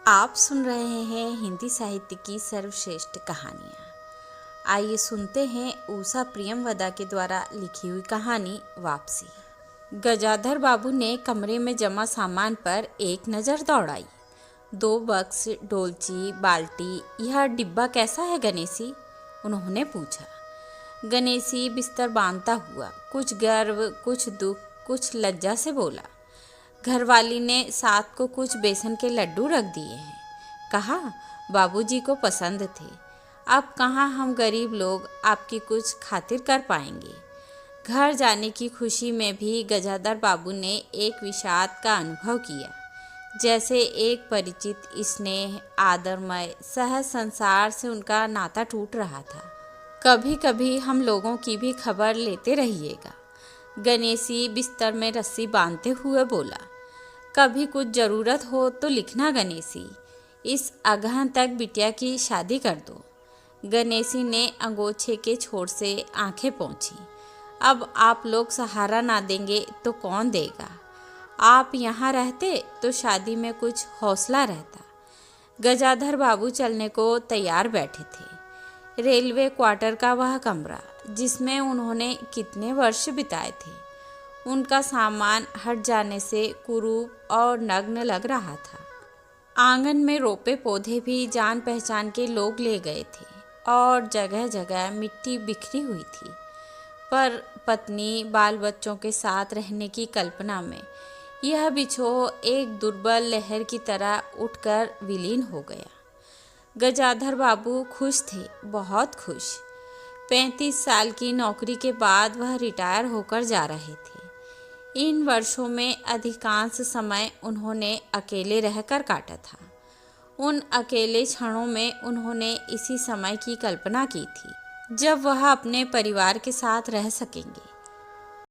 आप सुन रहे हैं हिंदी साहित्य की सर्वश्रेष्ठ कहानियाँ। आइए सुनते हैं उषा प्रियमवदा के द्वारा लिखी हुई कहानी वापसी। गजाधर बाबू ने कमरे में जमा सामान पर एक नज़र दौड़ाई। 2 बक्स, डोलची, बाल्टी, यह डिब्बा कैसा है गणेशी? उन्होंने पूछा। गणेशी बिस्तर बांधता हुआ कुछ गर्व, कुछ दुख, कुछ लज्जा से बोला। घरवाली ने साथ को कुछ बेसन के लड्डू रख दिए हैं। कहा, बाबूजी को पसंद थे। अब कहाँ हम गरीब लोग आपकी कुछ खातिर कर पाएंगे। घर जाने की खुशी में भी गजाधर बाबू ने एक विषाद का अनुभव किया। जैसे एक परिचित, स्नेह, आदरमय, सहज संसार से उनका नाता टूट रहा था। कभी कभी हम लोगों की भी खबर लेते रहिएगा, गणेशी बिस्तर में रस्सी बांधते हुए बोला। कभी कुछ ज़रूरत हो तो लिखना गणेशी, इस अगहन तक बिटिया की शादी कर दो। गणेशी ने अंगोछे के छोर से आंखें पोंछी। अब आप लोग सहारा ना देंगे तो कौन देगा? आप यहाँ रहते तो शादी में कुछ हौसला रहता। गजाधर बाबू चलने को तैयार बैठे थे। रेलवे क्वार्टर का वह कमरा जिसमें उन्होंने कितने वर्ष बिताए थे, उनका सामान हट जाने से कुरूप और नग्न लग रहा था। आंगन में रोपे पौधे भी जान पहचान के लोग ले गए थे और जगह जगह मिट्टी बिखरी हुई थी। पर पत्नी बाल बच्चों के साथ रहने की कल्पना में यह बिछोह एक दुर्बल लहर की तरह उठकर विलीन हो गया। गजाधर बाबू खुश थे, बहुत खुश। 35 साल की नौकरी के बाद वह रिटायर होकर जा रहे थे। इन वर्षों में अधिकांश समय उन्होंने अकेले रहकर काटा था। उन अकेले क्षणों में उन्होंने इसी समय की कल्पना की थी जब वह अपने परिवार के साथ रह सकेंगे।